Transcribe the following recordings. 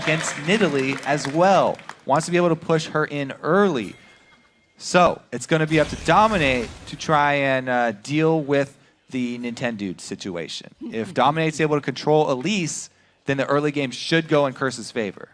against Nidalee as well. Wants to be able to push her in early. So it's going to be up to Dominate to try and deal with the Nintendo situation. If Dominate's able to control Elise, then the early game should go in Curse's favor.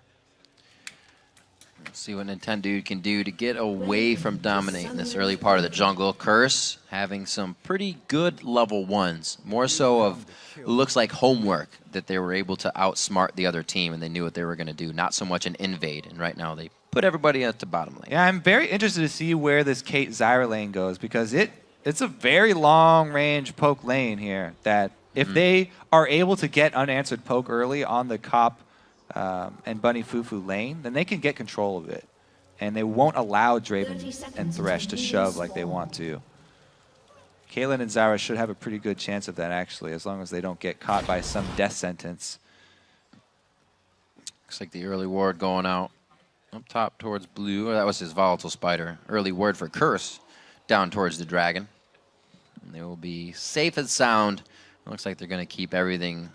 Let's see what Nintendo can do to get away from Dominate in this early part of the jungle. Curse having some pretty good level 1s. More so of, looks like homework that they were able to outsmart the other team and they knew what they were going to do. Not so much an invade. And right now they put everybody at the bottom lane. Yeah, I'm very interested to see where this Kate Zyra lane goes because it's a very long range poke lane here that if they are able to get unanswered poke early on the Cop and Bunny Fufu lane, then they can get control of it. And they won't allow Draven and Thresh to shove like they want to. Caitlyn and Zyra should have a pretty good chance of that, actually, as long as they don't get caught by some death sentence. Looks like the early ward going out up top towards blue. That was his volatile spider. Early ward for Curse down towards the dragon. And they will be safe and sound. It looks like they're going to keep everything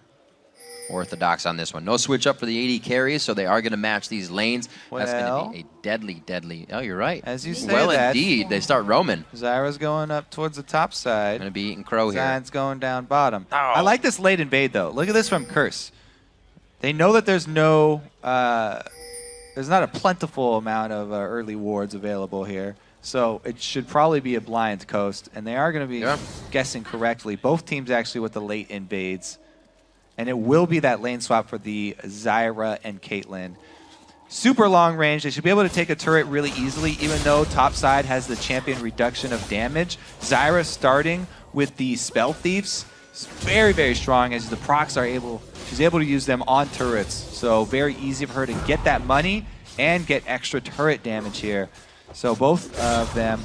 orthodox on this one. No switch up for the AD carries, so they are going to match these lanes. Well, that's going to be a deadly. Oh, you're right. As you say well, that, indeed. They start roaming. Zyra's going up towards the top side. Going to be eating crow here. Zion's going down bottom. Oh. I like this late invade, though. Look at this from Curse. They know that there's no, there's not a plentiful amount of early wards available here. So it should probably be a blind coast, and they are going to be guessing correctly. Both teams actually with the late invades. And it will be that lane swap for the Zyra and Caitlyn. Super long range. They should be able to take a turret really easily, even though top side has the champion reduction of damage. Zyra starting with the Spell Thieves. It's very, very strong as the procs are able, she's able to use them on turrets. So very easy for her to get that money and get extra turret damage here. So both of them,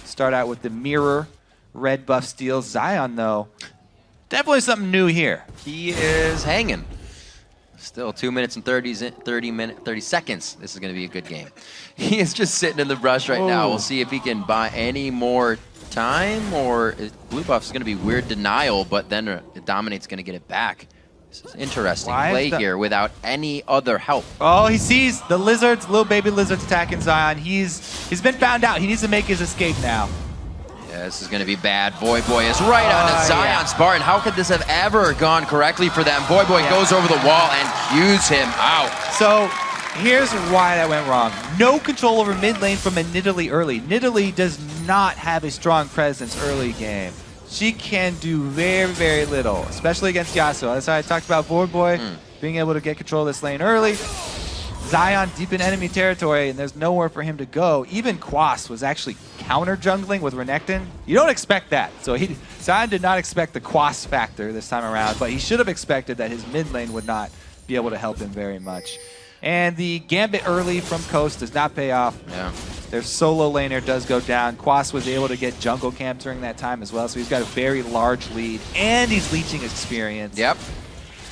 start out with the mirror red buff steals. Zion, though, definitely something new here. He is hanging. Still 2 minutes and 30 seconds. This is going to be a good game. He is just sitting in the brush right now. We'll see if he can buy any more time, or blue buff is going to be weird denial, but then Dominate's going to get it back. This is interesting play here without any other help. Oh, he sees the lizards, little baby lizards attacking Zion. He's been found out. He needs to make his escape now. Yeah, this is going to be bad. Boy is right onto Zion Spartan. How could this have ever gone correctly for them? Boy goes over the wall and cues him out. So here's why that went wrong. No control over mid lane from a Nidalee early. Nidalee does not have a strong presence early game. She can do very, very little, especially against Yasuo. That's how I talked about Boy being able to get control of this lane early. Zion deep in enemy territory, and there's nowhere for him to go. Even Quas was actually counter jungling with Renekton. You don't expect that. So Zion did not expect the Quas factor this time around, but he should have expected that his mid lane would not be able to help him very much. And the Gambit early from Coast does not pay off. Yeah. Their solo laner does go down. Quas was able to get jungle camp during that time as well, so he's got a very large lead, and he's leeching experience. Yep.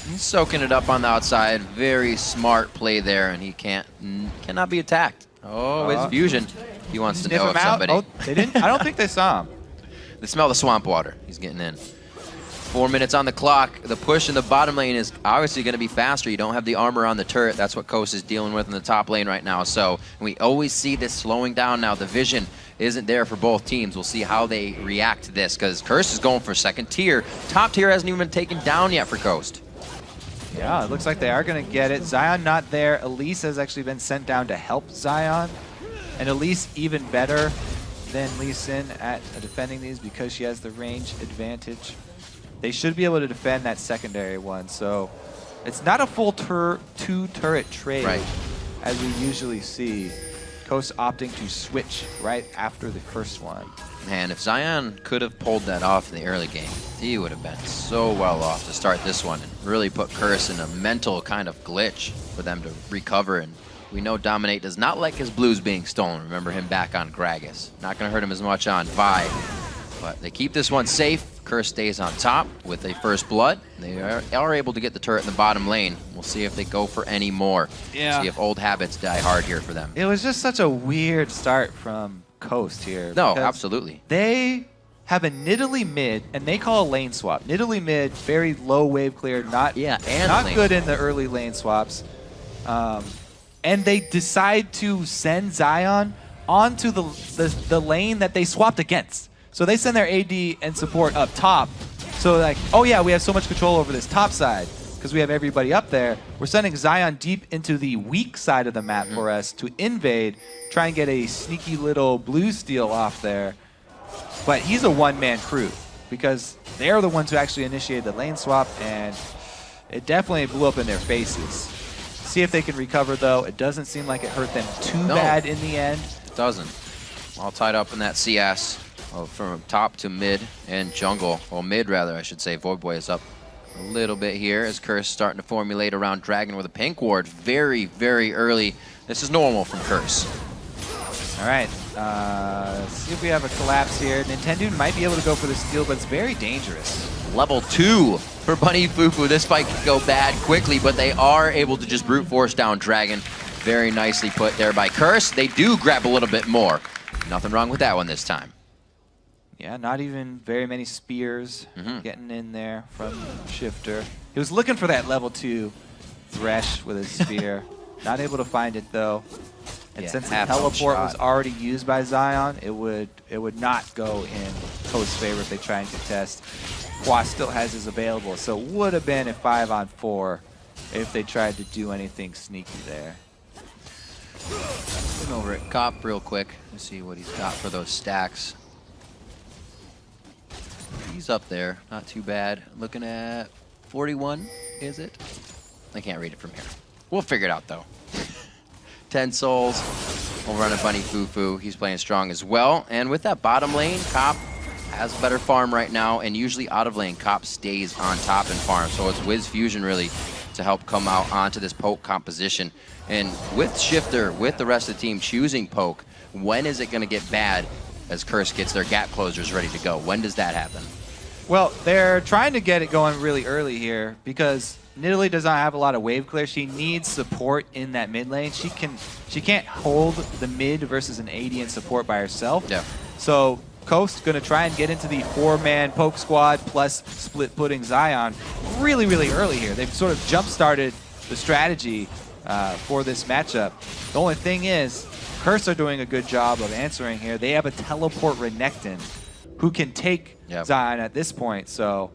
He's soaking it up on the outside. Very smart play there, and he cannot be attacked. Oh, his fusion. He wants to know if somebody. Oh, they didn't? I don't think they saw him. They smell the swamp water. He's getting in. 4 minutes on the clock. The push in the bottom lane is obviously going to be faster. You don't have the armor on the turret. That's what Coast is dealing with in the top lane right now. So we always see this slowing down now. The vision isn't there for both teams. We'll see how they react to this, because Curse is going for second tier. Top tier hasn't even been taken down yet for Coast. Yeah, it looks like they are going to get it. Zion not there. Elise has actually been sent down to help Zion. And Elise even better than Lee Sin at defending these because she has the range advantage. They should be able to defend that secondary one. So it's not a full two-turret trade as we usually see. Coast opting to switch right after the first one. Man, if Zion could have pulled that off in the early game, he would have been so well off to start this one and really put Curse in a mental kind of glitch for them to recover. And we know Dominate does not like his blues being stolen. Remember him back on Gragas. Not going to hurt him as much on Vi. But they keep this one safe. Curse stays on top with a first blood. They are able to get the turret in the bottom lane. We'll see if they go for any more. Yeah. See if old habits die hard here for them. It was just such a weird start from Coast here. No, absolutely. They have a Nidalee mid, and they call a lane swap. Nidalee mid, very low wave clear, not good in the early lane swaps. And they decide to send Zion onto the lane that they swapped against. So they send their AD and support up top. So like, oh yeah, we have so much control over this top side because we have everybody up there. We're sending Zion deep into the weak side of the map for us to invade, try and get a sneaky little blue steal off there. But he's a one-man crew because they're the ones who actually initiated the lane swap, and it definitely blew up in their faces. See if they can recover, though. It doesn't seem like it hurt them too bad in the end. It doesn't. All tied up in that CS from top to mid and jungle. Well, mid, rather, I should say. Voidboy is up a little bit here as Curse starting to formulate around Dragon with a pink ward very, very early. This is normal from Curse. All right. Let's see if we have a collapse here. Nintendo might be able to go for the steal, but it's very dangerous. Level 2 for Bunny Fufu. This fight could go bad quickly, but they are able to just brute force down Dragon. Very nicely put there by Curse. They do grab a little bit more. Nothing wrong with that one this time. Yeah, not even very many spears getting in there from Shifter. He was looking for that level 2 Thresh with his spear. Not able to find it, though. And since the teleport was already used by Zion, it would not go in Coast's favor if they try and contest. Quas still has his available, so it would have been a 5-on-4 if they tried to do anything sneaky there. Looking over at Cop real quick to see what he's got for those stacks. He's up there, not too bad. Looking at 41, is it? I can't read it from here. We'll figure it out, though. 10 souls over on a Bunny Fufu. He's playing strong as well. And with that bottom lane, Cop has a better farm right now. And usually out of lane, Cop stays on top and farm. So it's Wiz Fusion really to help come out onto this poke composition. And with Shifter, with the rest of the team choosing poke, when is it going to get bad as Curse gets their gap closers ready to go? When does that happen? Well, they're trying to get it going really early here because Nidalee does not have a lot of wave clear. She needs support in that mid lane. She can't hold the mid versus an AD and support by herself. Yeah. So Coast going to try and get into the 4-man poke squad plus split putting Zion really, really early here. They've sort of jump-started the strategy for this matchup. The only thing is, Curse are doing a good job of answering here. They have a teleport Renekton who can take Zion at this point, so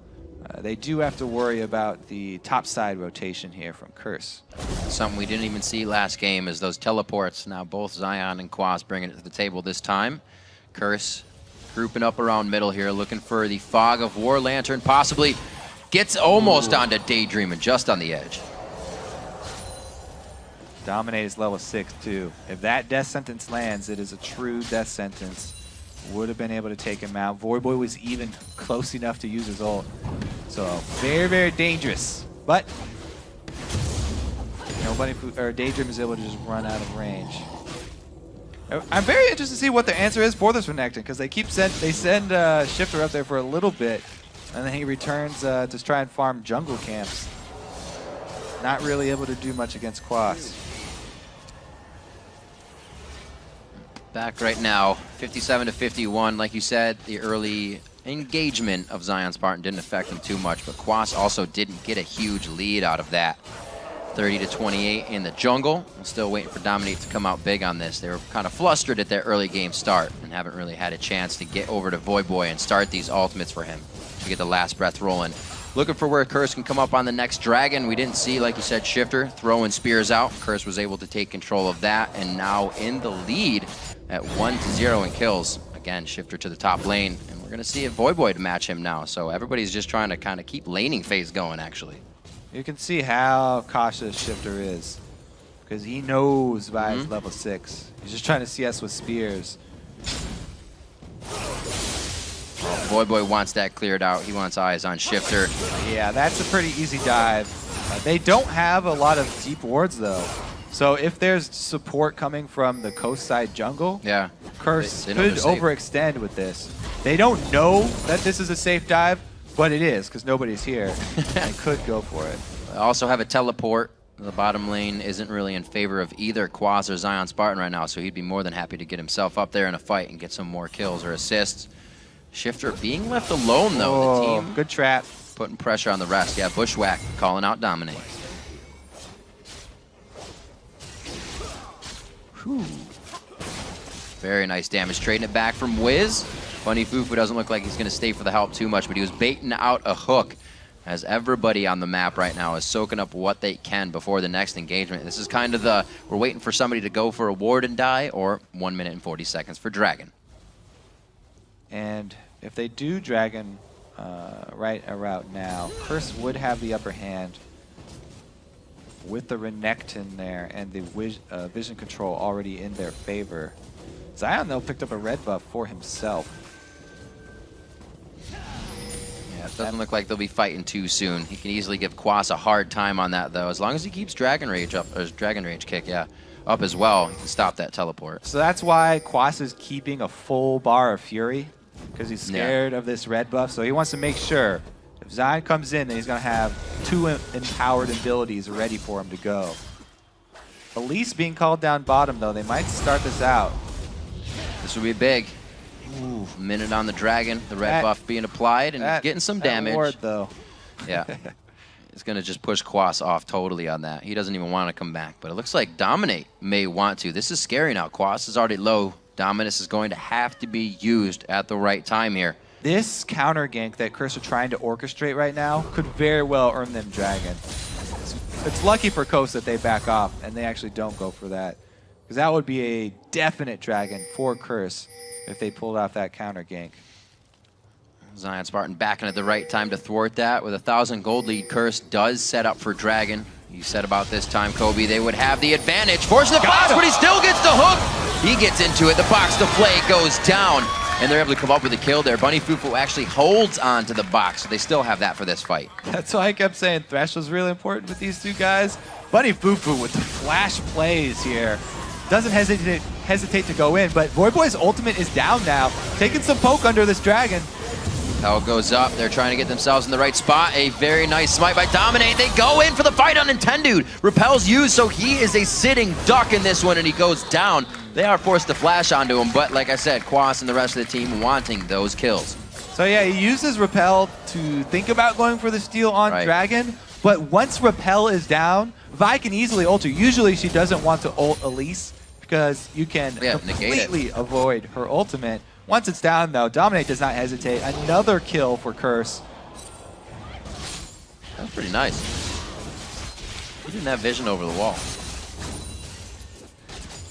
they do have to worry about the top side rotation here from Curse. Something we didn't even see last game is those teleports. Now both Zion and Quas bringing it to the table this time. Curse grouping up around middle here, looking for the Fog of War Lantern, possibly gets almost onto Daydream and just on the edge. Dominate is level 6 too. If that death sentence lands, it is a true death sentence. Would have been able to take him out. Voidboy was even close enough to use his ult. So very, very dangerous. But Daydream is able to just run out of range. I'm very interested to see what the answer is for this Renekton because they send Shifter up there for a little bit, and then he returns to try and farm jungle camps. Not really able to do much against Quas. Back right now, 57 to 51. Like you said, the early engagement of Zion Spartan didn't affect him too much, but Quas also didn't get a huge lead out of that. 30 to 28 in the jungle. I'm still waiting for Dominate to come out big on this. They were kind of flustered at their early game start and haven't really had a chance to get over to Voidboy and start these ultimates for him to get the last breath rolling. Looking for where Curse can come up on the next Dragon. We didn't see, like you said, Shifter throwing spears out. Curse was able to take control of that, and now in the lead at 1-0 in kills. Again, Shifter to the top lane, and we're going to see if Voidboy to match him now. So everybody's just trying to kind of keep laning phase going, actually. You can see how cautious Shifter is because he knows by his level 6. He's just trying to CS with spears. Voidboy wants that cleared out. He wants eyes on Shifter. Yeah, that's a pretty easy dive. They don't have a lot of deep wards, though. So if there's support coming from the coast side jungle, Curse could overextend with this. They don't know that this is a safe dive, but it is because nobody's here. They could go for it. They also have a teleport. The bottom lane isn't really in favor of either Quas or Zion Spartan right now, so he'd be more than happy to get himself up there in a fight and get some more kills or assists. Shifter being left alone, though. The team good trap. Putting pressure on the rest. Yeah, Bushwhack calling out Dominate. Whew. Very nice damage. Trading it back from Wiz. Bunny Fufu doesn't look like he's going to stay for the help too much, but he was baiting out a hook as everybody on the map right now is soaking up what they can before the next engagement. This is kind of we're waiting for somebody to go for a ward and die, or 1 minute and 40 seconds for Dragon. And if they do Dragon right around now, Curse would have the upper hand with the Renekton there and the vision control already in their favor. Zion, though, picked up a red buff for himself. Yeah, it doesn't look like they'll be fighting too soon. He can easily give Quas a hard time on that, though. As long as he keeps Dragon Rage up, or Dragon Rage kick, yeah, up as well, he can stop that teleport. So that's why Quas is keeping a full bar of Fury, because he's scared of this red buff. So he wants to make sure if Zion comes in, then he's going to have 2 empowered abilities ready for him to go. Elise being called down bottom, though. They might start this out. This would be big. Ooh, a minute on the Dragon. The red buff being applied and getting some damage. Ward, though. Yeah. It's going to just push Quas off totally on that. He doesn't even want to come back. But it looks like Dominate may want to. This is scary now. Quas is already low. Dominus is going to have to be used at the right time here. This counter gank that Curse are trying to orchestrate right now could very well earn them Dragon. It's lucky for Coast that they back off and they actually don't go for that. Because that would be a definite Dragon for Curse if they pulled off that counter gank. Zion Spartan backing at the right time to thwart that. With a 1,000 gold lead, Curse does set up for Dragon. You said about this time, Kobe, they would have the advantage. Forcing the box, but he still gets the hook. He gets into it. The box to play goes down. And they're able to come up with a kill there. Bunny Fufu actually holds on to the box, so they still have that for this fight. That's why I kept saying Thresh was really important with these two guys. Bunny Fufu with the flash plays here. Doesn't hesitate to go in, but Voyboy's ultimate is down now. Taking some poke under this Dragon. Hell goes up. They're trying to get themselves in the right spot. A very nice smite by Dominate. They go in for the fight on Nintendude. Repel's used, so he is a sitting duck in this one, and he goes down. They are forced to flash onto him, but like I said, Quas and the rest of the team wanting those kills. So yeah, he uses Repel to think about going for the steal on Dragon, but once Repel is down, Vi can easily ult her. Usually she doesn't want to ult Elise because you can completely avoid her ultimate. Once it's down, though, Dominate does not hesitate. Another kill for Curse. That's pretty nice. He didn't have vision over the wall.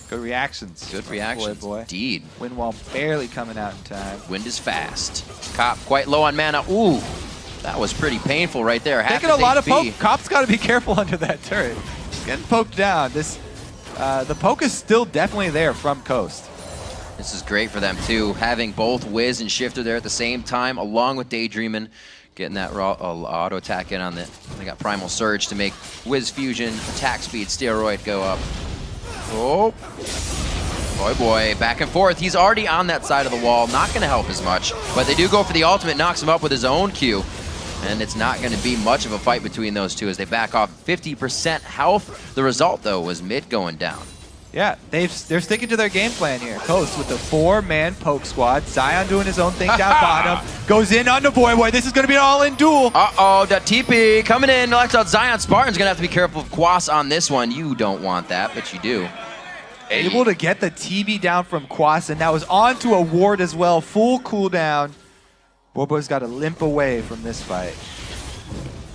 Good reactions. Good reactions, indeed. Wind wall barely coming out in time. Wind is fast. Cop quite low on mana. Ooh, that was pretty painful right there. Taking a lot of poke. Cop's got to be careful under that turret. He's getting poked down. The poke is still definitely there from Coast. This is great for them, too. Having both Wiz and Shifter there at the same time, along with Daydreamin', getting that raw auto attack in on it. They got Primal Surge to make Wiz Fusion, attack speed, steroid go up. Oh, boy, back and forth. He's already on that side of the wall. Not going to help as much, but they do go for the ultimate, knocks him up with his own Q. And it's not going to be much of a fight between those two as they back off 50% health. The result, though, was mid going down. Yeah, they're sticking to their game plan here. Coast with the 4-man poke squad. Zion doing his own thing down bottom. Goes in on the Boy. This is going to be an all-in duel. Uh-oh, that TP coming in. Knocks out Zion. Spartan's going to have to be careful of Quas on this one. You don't want that, but you do. Able to get the TB down from Quas, and now is on to a ward as well. Full cooldown. Boy's got to limp away from this fight.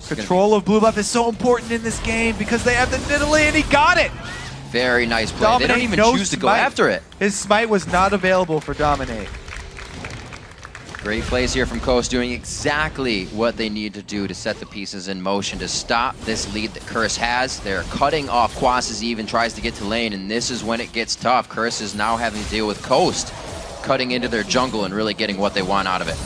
Control of blue buff is so important in this game because they have the Nidalee, and he got it. Very nice play. Dominate, they don't even choose to go after it. His smite was not available for Dominate. Great plays here from Coast, doing exactly what they need to do to set the pieces in motion to stop this lead that Curse has. They're cutting off Quas as he even tries to get to lane, and this is when it gets tough. Curse is now having to deal with Coast cutting into their jungle and really getting what they want out of it.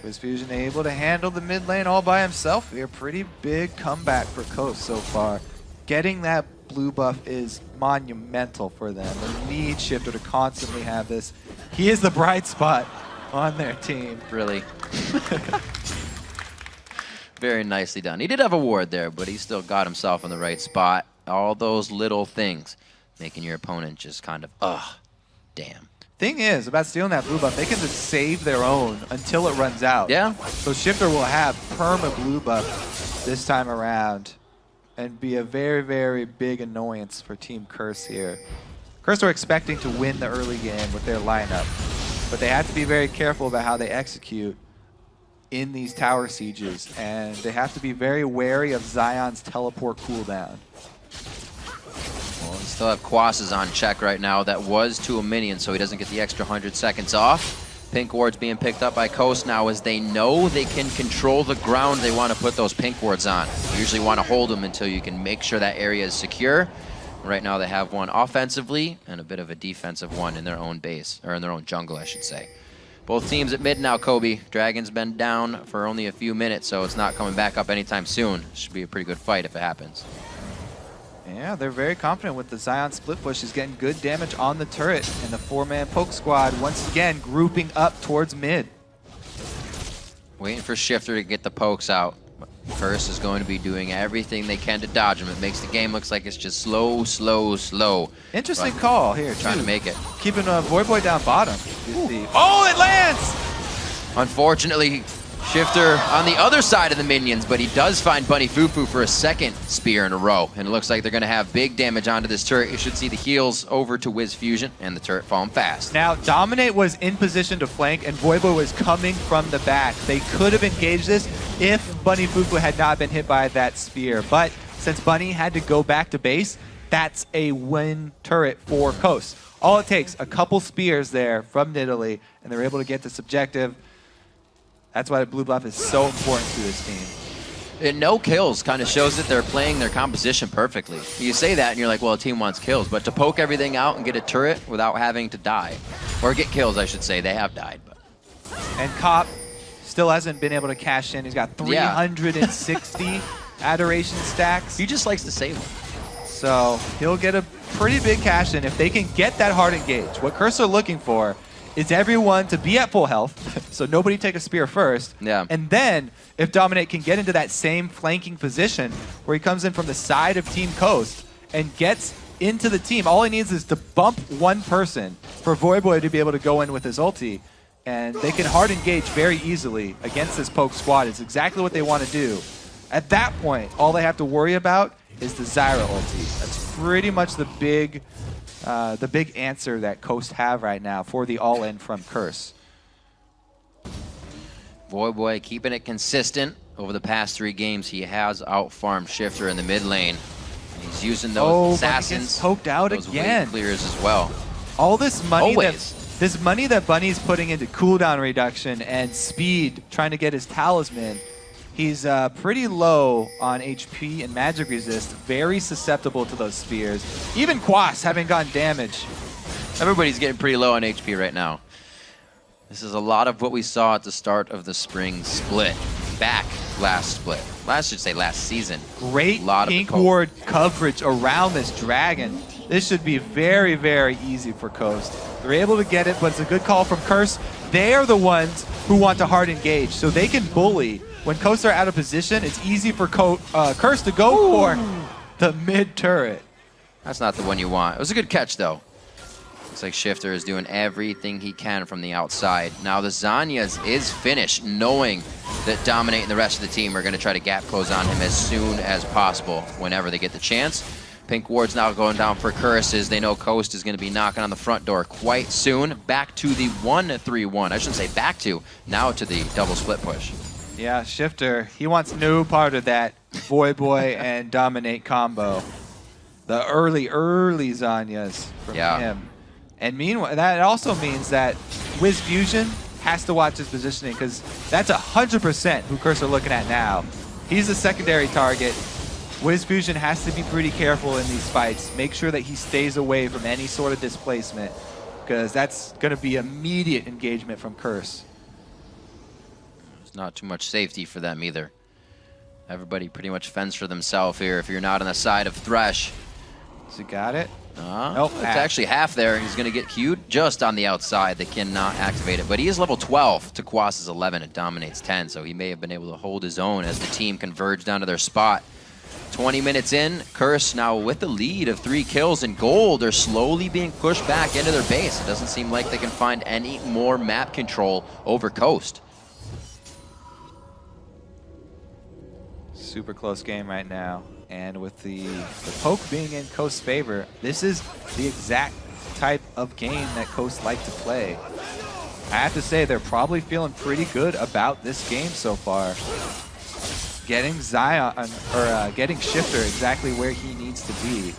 Wiz Fusion able to handle the mid lane all by himself here. Pretty big comeback for Coast so far. Getting that blue buff is monumental for them. They need Shifter to constantly have this. He is the bright spot on their team. Really. Very nicely done. He did have a ward there, but he still got himself in the right spot. All those little things making your opponent just kind of, damn. Thing is, about stealing that blue buff, they can just save their own until it runs out. Yeah. So Shifter will have perma blue buff this time around. and be a very, very big annoyance for Team Curse here. Curse are expecting to win the early game with their lineup, but they have to be very careful about how they execute in these tower sieges, and they have to be very wary of Zion's teleport cooldown. Well, we still have Quas's on check right now. That was to a minion, so he doesn't get the extra 100 seconds off. Pink wards being picked up by Coast now as they know they can control the ground they want to put those pink wards on. You usually want to hold them until you can make sure that area is secure. Right now they have one offensively and a bit of a defensive one in their own base, or in their own jungle, I should say. Both teams at mid now, Kobe. Dragon's been down for only a few minutes, so it's not coming back up anytime soon. Should be a pretty good fight if it happens. Yeah, they're very confident with the Zion split push. He's getting good damage on the turret, and the 4-man poke squad once again grouping up towards mid. Waiting for Shifter to get the pokes out. Curse is going to be doing everything they can to dodge him. It makes the game looks like it's just slow, slow, slow. Interesting call here, trying to make it. Keeping Void Boy down bottom. Oh, it lands! Unfortunately, Shifter on the other side of the minions, but he does find Bunny Fufu for a second spear in a row. And it looks like they're going to have big damage onto this turret. You should see the heals over to Wiz Fusion, and the turret falling fast. Now, Dominate was in position to flank, and Void Boy was coming from the back. They could have engaged this if Bunny Fufu had not been hit by that spear. But since Bunny had to go back to base, that's a win turret for Coast. All it takes, a couple spears there from Nidalee, and they're able to get this objective. That's why the blue buff is so important to this team. And no kills kind of shows that they're playing their composition perfectly. You say that and you're like, well, a team wants kills. But to poke everything out and get a turret without having to die, or get kills, I should say, they have died. But. And Cop still hasn't been able to cash in. He's got 360 adoration stacks. He just likes to save them. So he'll get a pretty big cash in if they can get that hard engage. What Curse are looking for is everyone to be at full health, so nobody take a spear first. Yeah. And then, if Dominate can get into that same flanking position where he comes in from the side of Team Coast and gets into the team, all he needs is to bump one person for Void Boy to be able to go in with his ulti, and they can hard engage very easily against this poke squad. It's exactly what they want to do. At that point, all they have to worry about is the Zyra ulti. That's pretty much the big answer that Coast have right now for the all-in from Curse. Void Boy keeping it consistent. Over the past 3 games, he has out-farmed Shifter in the mid lane. He's using those assassins. Poked out those again. Clears as well. All this money, Always. this money that Bunny's putting into cooldown reduction and speed, trying to get his talisman. He's pretty low on HP and magic resist, very susceptible to those spears. Even Quas having gotten damage. Everybody's getting pretty low on HP right now. This is a lot of what we saw at the start of the spring split. Last season. Great pink ward coverage around this dragon. This should be very, very easy for Coast. They're able to get it, but it's a good call from Curse. They are the ones who want to hard engage, so they can bully. When Coast are out of position, it's easy for Curse to go for the mid turret. That's not the one you want. It was a good catch, though. Looks like Shifter is doing everything he can from the outside. Now the Zanyas is finished, knowing that Dominate and the rest of the team are going to try to gap close on him as soon as possible whenever they get the chance. Pink ward's now going down for Curses. They know Coast is going to be knocking on the front door quite soon. Back to the 1-3-1. I shouldn't say back to, now to the double split push. Yeah, Shifter, he wants no part of that Void Boy and Dominate combo. The early Zanyas from him. And meanwhile, that also means that Wiz Fusion has to watch his positioning, because that's 100% who Curse are looking at now. He's the secondary target. Wiz Fusion has to be pretty careful in these fights. Make sure that he stays away from any sort of displacement, because that's going to be immediate engagement from Curse. Not too much safety for them either. Everybody pretty much fends for themselves here if you're not on the side of Thresh. Has he got it? Nope, it's actually half there. He's going to get queued just on the outside. They cannot activate it, but he is level 12 to Quas's 11. It dominates 10, so he may have been able to hold his own as the team converged down to their spot. 20 minutes in, Curse now with the lead of 3 kills and gold. They're slowly being pushed back into their base. It doesn't seem like they can find any more map control over Coast. Super close game right now. And with the poke being in Coast's favor, this is the exact type of game that Coast like to play. I have to say, they're probably feeling pretty good about this game so far. Getting Zion, or getting Shifter exactly where he needs to be.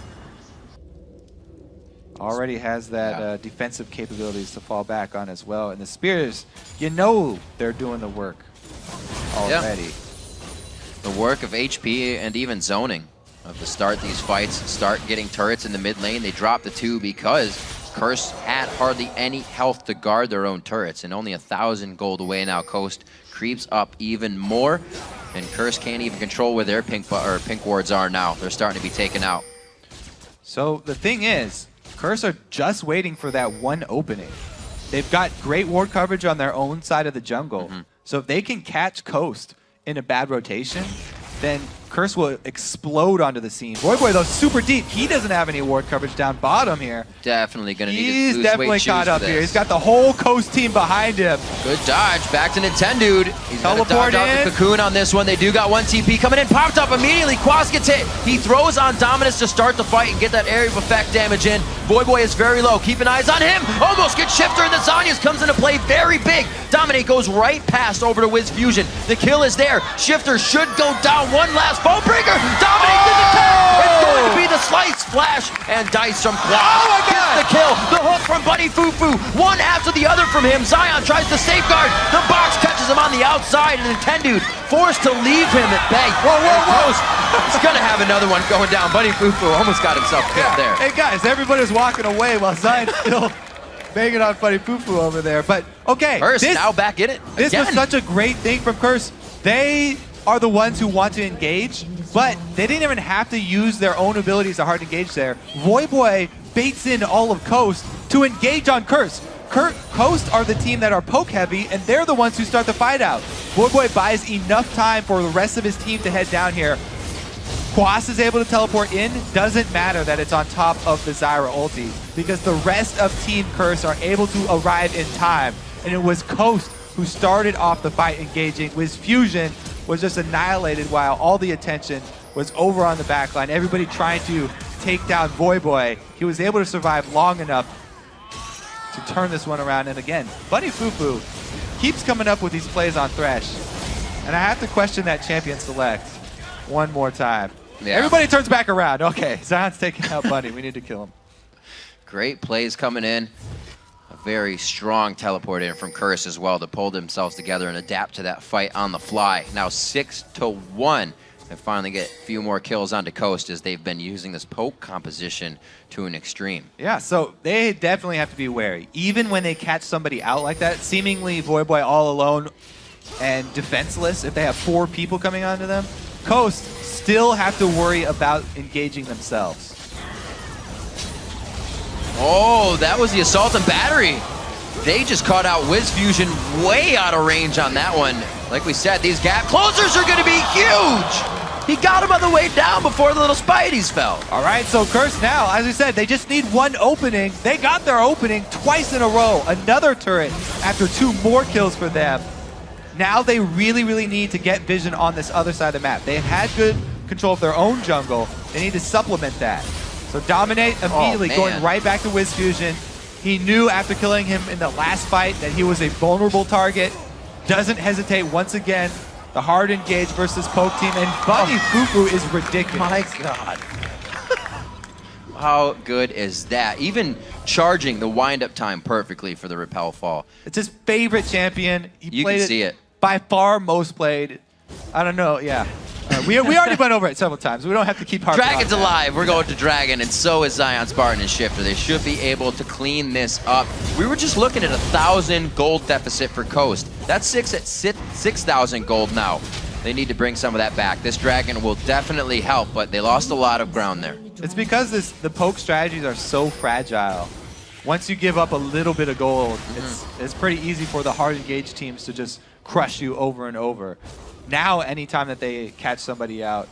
Already has that defensive capabilities to fall back on as well. And the Spears, you know they're doing the work already. Yeah. The work of HP and even zoning of to start these fights, start getting turrets in the mid lane. They dropped the 2 because Curse had hardly any health to guard their own turrets, and only 1,000 gold away now. Coast creeps up even more, and Curse can't even control where their pink wards are now. They're starting to be taken out. So the thing is, Curse are just waiting for that one opening. They've got great ward coverage on their own side of the jungle. So if they can catch Coast in a bad rotation, then Curse will explode onto the scene. Voyboy, though, super deep. He doesn't have any ward coverage down bottom here. Definitely going to need to He's lose definitely weight caught up for here. this. He's got the whole Coast team behind him. Good dodge. Back to Nintendude. He's got to Teleport dodge out in. the Cocoon on this one. They do got one TP coming in. Popped up immediately. Quas gets hit. He throws on Dominus to start the fight and get that area of effect damage in. Voyboy is very low. Keeping eyes on him. Almost gets Shifter, and the Zhonya's comes into play very big. Dominate goes right past over to Wiz Fusion. The kill is there. Shifter should go down. One last bone breaker. Dominate did the kill. It's going to be the slice, flash, and dice from Quas. Oh my God. Gets the kill. The hook from Buddy Fufu. One after the other from him. Zion tries to safeguard. The box catches him on the outside, and Nintendude forced to leave him at bay. He's going to have another one going down. Buddy Fufu almost got himself killed there. Hey guys, everybody's walking away while Zion's still banging on Buddy Fufu over there. But okay, Curse now back in it. This again. was such a great thing from Curse. They are the ones who want to engage, but they didn't even have to use their own abilities to hard engage there. Voyboy baits in all of Coast to engage on Curse. Coast are the team that are poke heavy, and they're the ones who start the fight out. Voyboy buys enough time for the rest of his team to head down here. Quas is able to teleport in. Doesn't matter that it's on top of the Zyra ulti, because the rest of Team Curse are able to arrive in time. And it was Coast who started off the fight engaging. Wiz Fusion was just annihilated while all the attention was over on the backline. Everybody trying to take down Voyboy. He was able to survive long enough to turn this one around. And again, Buddy Fufu keeps coming up with these plays on Thresh. And I have to question that champion select one more time. Yeah. Everybody turns back around. Okay, Zion's taking out Buddy. We need to kill him. Great plays coming in. A very strong teleport in from Curse as well to pull themselves together and adapt to that fight on the fly. Now 6-1. And finally get a few more kills onto Coast as they've been using this poke composition to an extreme. Yeah, so they definitely have to be wary. Even when they catch somebody out like that, seemingly Voyboy all alone and defenseless, if they have 4 people coming onto them, Coast still have to worry about engaging themselves. Oh, that was the assault and battery. They just caught out Wiz Fusion way out of range on that one. Like we said, these gap closers are going to be huge. He got him on the way down before the little Spideys fell. All right, so Curse now, as we said, they just need one opening. They got their opening twice in a row. Another turret after 2 more kills for them. Now they really need to get vision on this other side of the map. They've had good control of their own jungle. They need to supplement that. So Dominate immediately going right back to Wiz Fusion. He knew after killing him in the last fight that he was a vulnerable target. Doesn't hesitate once again. The hard engage versus poke team, and Buddy Fufu is ridiculous. My God. How good is that? Even charging the wind-up time perfectly for the repel fall. It's his favorite champion. You can see it. By far most played. I don't know, yeah. We already went over it several times. We don't have to keep harping on Dragon's that. alive. We're going to Dragon, and so is Zion, Spartan, and Shifter. They should be able to clean this up. We were just looking at 1,000 gold deficit for Coast. That's 6,000 gold now. They need to bring some of that back. This Dragon will definitely help, but they lost a lot of ground there. It's because the poke strategies are so fragile. Once you give up a little bit of gold, it's pretty easy for the hard engaged teams to just crush you over and over. Now, anytime that they catch somebody out,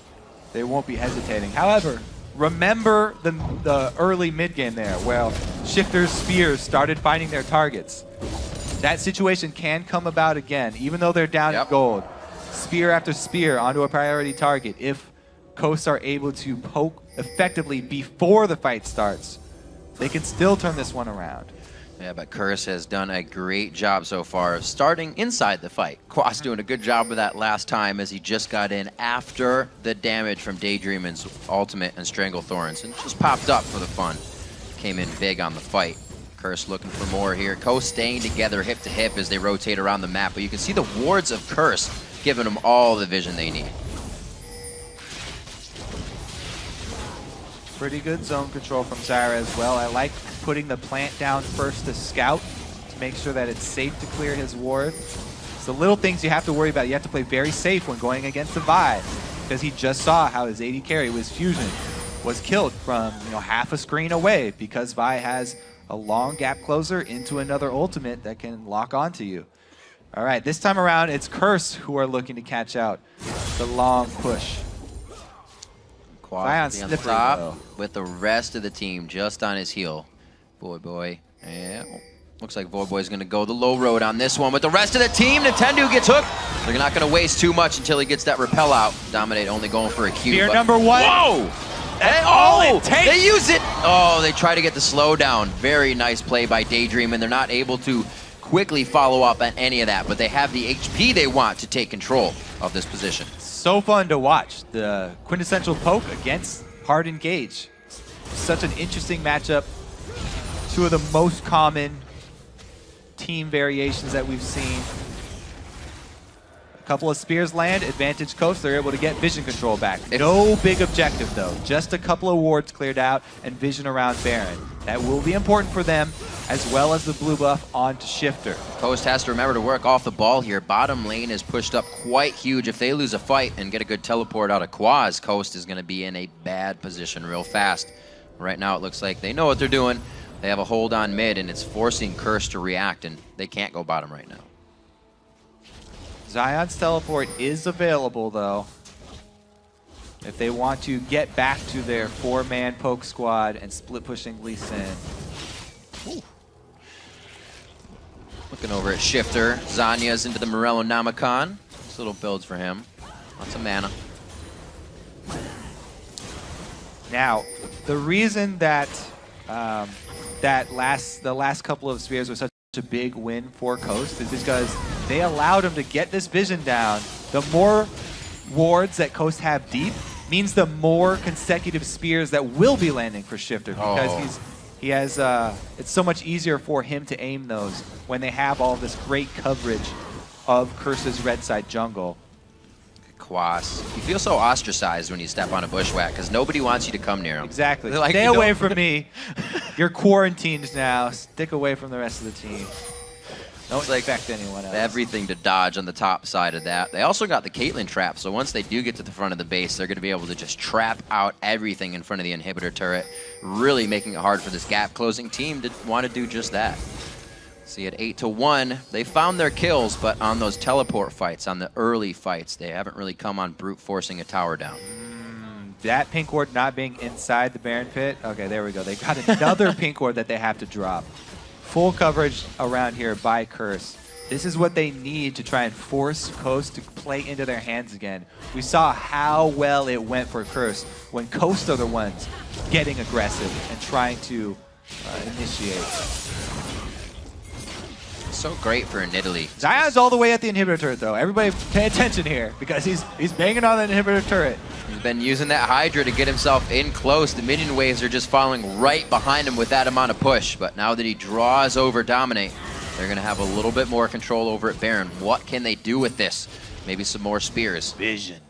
they won't be hesitating. However, remember the early mid game there, where Shifter's spears started finding their targets. That situation can come about again, even though they're down in gold. Spear after spear onto a priority target. If Coast are able to poke effectively before the fight starts, they can still turn this one around. Yeah, but Curse has done a great job so far of starting inside the fight. Quas doing a good job with that last time as he just got in after the damage from Daydreamin's ultimate and Stranglethorns and just popped up for the fun. Came in big on the fight. Curse looking for more here. Coast staying together hip to hip as they rotate around the map, but you can see the wards of Curse giving them all the vision they need. Pretty good zone control from Zyra as well. I like putting the plant down first to scout to make sure that it's safe to clear his ward. It's the little things you have to worry about. You have to play very safe when going against a Vi, because he just saw how his AD carry with Fusion was killed from half a screen away because Vi has a long gap closer into another ultimate that can lock onto you. All right, this time around, it's Curse who are looking to catch out the long push. Quas on the top with the rest of the team just on his heel. Void, yeah. Looks like Void Boy's gonna go the low road on this one with the rest of the team. Nintendo gets hooked. They're not gonna waste too much until he gets that repel out. Dominate only going for a Q. Fear number one. Whoa! That's all it takes. They use it. Oh, they try to get the slowdown. Very nice play by Daydream, and they're not able to quickly follow up on any of that, but they have the HP they want to take control of this position. So fun to watch. The quintessential poke against hard engage. Such an interesting matchup. Two of the most common team variations that we've seen. A couple of spears land, advantage Coast, they're able to get vision control back. No big objective though, just a couple of wards cleared out and vision around Baron. That will be important for them, as well as the blue buff onto Shifter. Coast has to remember to work off the ball here. Bottom lane is pushed up quite huge. If they lose a fight and get a good teleport out of Quas, Coast is going to be in a bad position real fast. Right now it looks like they know what they're doing. They have a hold on mid, and it's forcing Curse to react, and they can't go bottom right now. Zion's teleport is available though, if they want to get back to their 4-man poke squad and split pushing Lee Sin. Ooh. Looking over at Shifter. Zanya's into the Morello Namicon. Just little builds for him. Lots of mana. Now, the reason that the last couple of spears were such a big win for Coast is because they allowed him to get this vision down. The more wards that Coast have deep means the more consecutive spears that will be landing for Shifter, because he has it's so much easier for him to aim those when they have all this great coverage of Curse's red side jungle. Quas. You feel so ostracized when you step on a bushwhack because nobody wants you to come near him. Exactly. Like, stay away from me. You're quarantined now. Stick away from the rest of the team. Don't affect anyone else. Everything to dodge on the top side of that. They also got the Caitlyn trap, so once they do get to the front of the base, they're going to be able to just trap out everything in front of the inhibitor turret, really making it hard for this gap closing team to want to do just that. See, at 8-1, they found their kills, but on those teleport fights, on the early fights, they haven't really come on brute forcing a tower down. That pink ward not being inside the Baron pit. Okay, there we go. They got another pink ward that they have to drop. Full coverage around here by Curse. This is what they need to try and force Coast to play into their hands again. We saw how well it went for Curse when Coast are the ones getting aggressive and trying to initiate. So great for an Italy. Zion's all the way at the inhibitor turret, though. Everybody pay attention here, because he's banging on the inhibitor turret. He's been using that Hydra to get himself in close. The minion waves are just following right behind him with that amount of push. But now that he draws over Dominate, they're going to have a little bit more control over at Baron. What can they do with this? Maybe some more spears. Vision.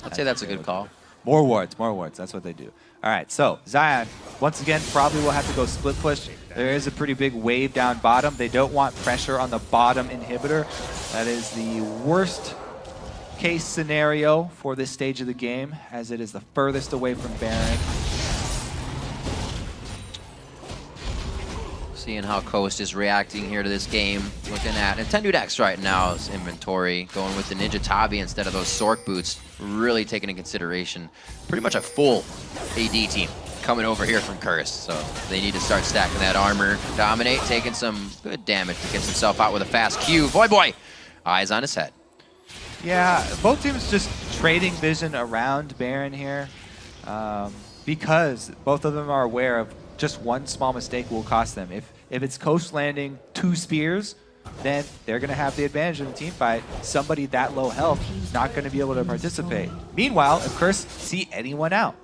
I'd say that's a good call. More wards, more wards. That's what they do. All right, so Zion, once again, probably will have to go split push. There is a pretty big wave down bottom. They don't want pressure on the bottom inhibitor. That is the worst case scenario for this stage of the game, as it is the furthest away from Baron. Seeing how Coast is reacting here to this game. Looking at Nintendo Dex right now, his inventory, going with the Ninja Tabi instead of those Sork boots. Really taking into consideration pretty much a full AD team coming over here from Curse. So they need to start stacking that armor. Dominate, taking some good damage to get himself out with a fast Q. Void Boy, eyes on his head. Yeah, both teams just trading vision around Baron here because both of them are aware of just one small mistake will cost them. If it's Coast landing 2 spears, then they're going to have the advantage in the team fight. Somebody that low health is not going to be able to participate. Meanwhile, if Curse see anyone out,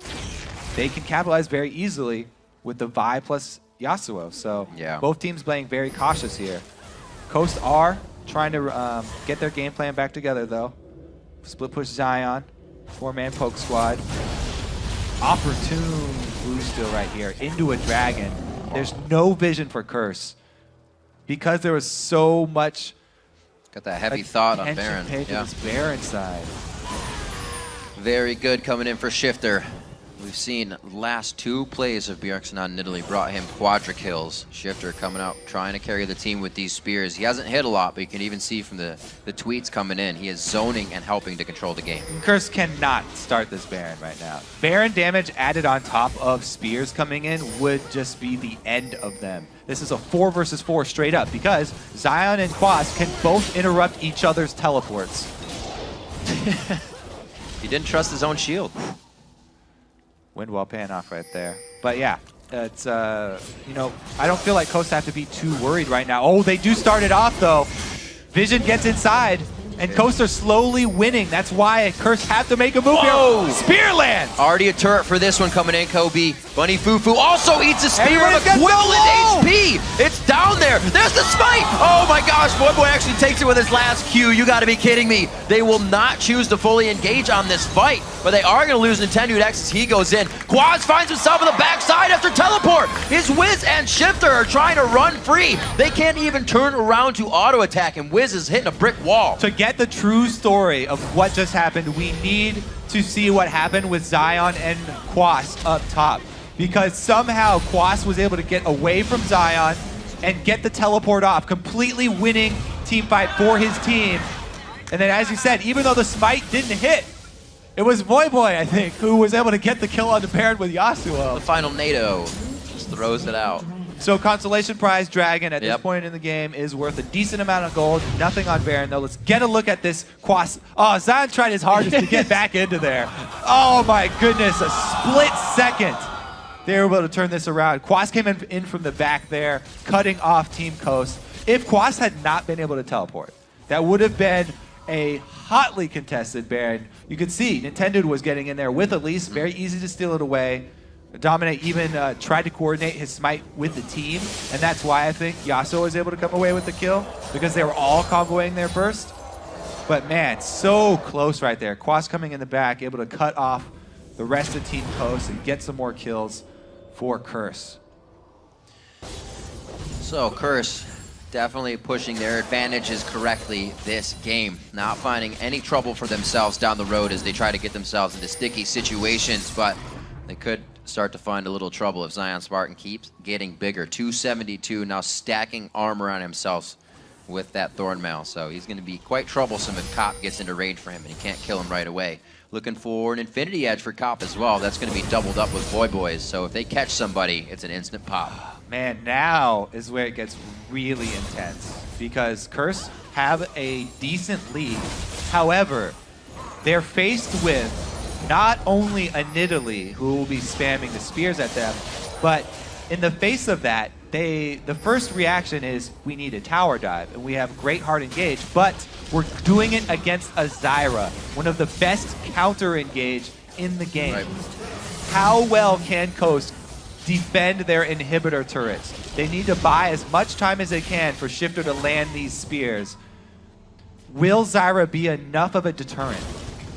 they can capitalize very easily with the Vi plus Yasuo. So yeah, both teams playing very cautious here. Coast are trying to get their game plan back together, though. Split push Zion, 4-man poke squad. Opportune blue steal right here into a dragon. There's no vision for Curse because there was so much. Got that heavy thought on Baron. Yeah, this Baron side. Very good coming in for Shifter. We've seen last 2 plays of Bjergsen in Italy brought him quadra kills. Shifter coming out, trying to carry the team with these spears. He hasn't hit a lot, but you can even see from the tweets coming in, he is zoning and helping to control the game. Curse cannot start this Baron right now. Baron damage added on top of spears coming in would just be the end of them. This is a 4 versus 4 straight up because Zion and Quas can both interrupt each other's teleports. He didn't trust his own shield. Wind wall paying off right there. But yeah, it's, you know, I don't feel like Coast have to be too worried right now. Oh, they do start it off though. Vision gets inside, and Coast are slowly winning. That's why Curse have to make a move Whoa. here. Spear land! Already a turret for this one coming in, Kobe. Bunny Fufu also eats a spear of Everybody's got equivalent so HP. It's down there. There's the smite. Oh my gosh, Boy actually takes it with his last Q. You gotta be kidding me. They will not choose to fully engage on this fight, but they are gonna lose Nintendo X as he goes in. Quaz finds himself on the backside after teleport. His Wiz and Shifter are trying to run free. They can't even turn around to auto attack, and Wiz is hitting a brick wall. To get the true story of what just happened, we need to see what happened with Zion and Quas up top. Because somehow Quas was able to get away from Zion and get the teleport off, completely winning team fight for his team. And then as you said, even though the smite didn't hit, it was Boy, I think, who was able to get the kill on the Baron with Yasuo. The final NATO just throws it out. So consolation prize Dragon at this point in the game is worth a decent amount of gold. Nothing on Baron though. Let's get a look at this Quas. Oh, Zion tried his hardest to get back into there. Oh my goodness, a split second. They were able to turn this around. Quas came in from the back there, cutting off Team Coast. If Quas had not been able to teleport, that would have been a hotly contested Baron. You could see Nintendo was getting in there with Elise, very easy to steal it away. Dominate even tried to coordinate his smite with the team, and that's why I think Yasuo was able to come away with the kill, because they were all comboing there first. But man, so close right there. Quas coming in the back, able to cut off the rest of Team Coast and get some more kills for Curse. So Curse definitely pushing their advantages correctly this game, not finding any trouble for themselves down the road as they try to get themselves into sticky situations, but they could start to find a little trouble if Zion Spartan keeps getting bigger. 272 now stacking armor on himself with that Thornmail, so he's going to be quite troublesome if Cop gets into range for him and he can't kill him right away. Looking for an Infinity Edge for Cop as well. That's going to be doubled up with Boys, so if they catch somebody, it's an instant pop. Man, now is where it gets really intense, because Curse have a decent lead. However, they're faced with not only a Nidalee who will be spamming the spears at them, but in the face of that, the first reaction is we need a tower dive, and we have great hard engage, but we're doing it against a Zyra, one of the best counter engage in the game. Right. How well can Coast defend their inhibitor turrets? They need to buy as much time as they can for Shifter to land these spears. Will Zyra be enough of a deterrent?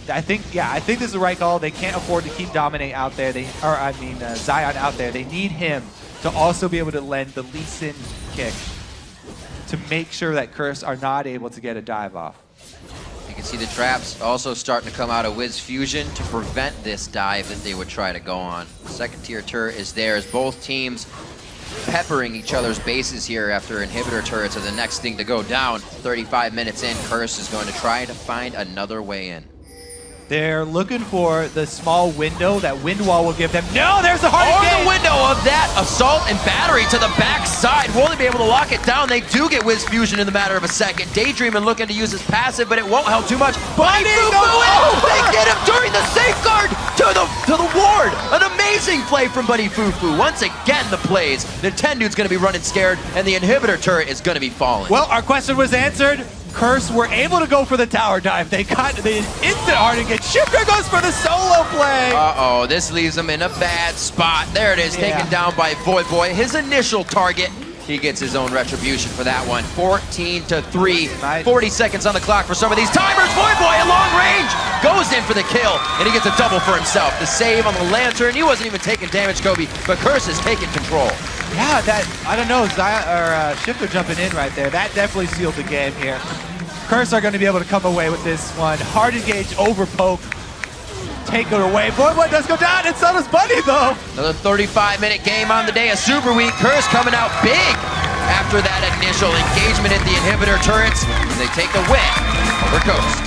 I think this is the right call. They can't afford to keep Dominate out there. Zion out there. They need him to also be able to lend the Lee Sin kick to make sure that Curse are not able to get a dive off. You can see the traps also starting to come out of Wiz Fusion to prevent this dive that they would try to go on. Second tier turret is there as both teams peppering each other's bases here after inhibitor turrets are the next thing to go down. 35 minutes in, Curse is going to try to find another way in. They're looking for the small window that wind wall will give them. No, there's the hard Or engage. the window of that assault and battery to the backside. Will they be able to lock it down? They do get Wiz Fusion in the matter of a second. Daydreaming looking to use his passive, but it won't help too much. Bunny Foo Foo in! They get him during the safeguard to the ward. An amazing play from Buddy Foo Foo. Once again, the plays. Nintendo's going to be running scared, and the inhibitor turret is going to be falling. Well, our question was answered. Curse were able to go for the tower dive. They got the instant hard engage. Shifter goes for the solo play. Uh-oh, this leaves him in a bad spot. There it is, taken down by Void Boy. His initial target. He gets his own retribution for that one. 14-3. Nice. 40 seconds on the clock for some of these timers. Void Boy at long range goes in for the kill, and he gets a double for himself. The save on the Lantern. He wasn't even taking damage, Kobe, but Curse is taking control. Yeah, I don't know, Shifter jumping in right there. That definitely sealed the game here. Curse are going to be able to come away with this one. Hard engage, over poke, take it away. Void Boy does go down, and so does Bunny though. Another 35-minute game on the day. A super weak. Curse coming out big after that initial engagement at the inhibitor turrets. And they take the win over Ghost.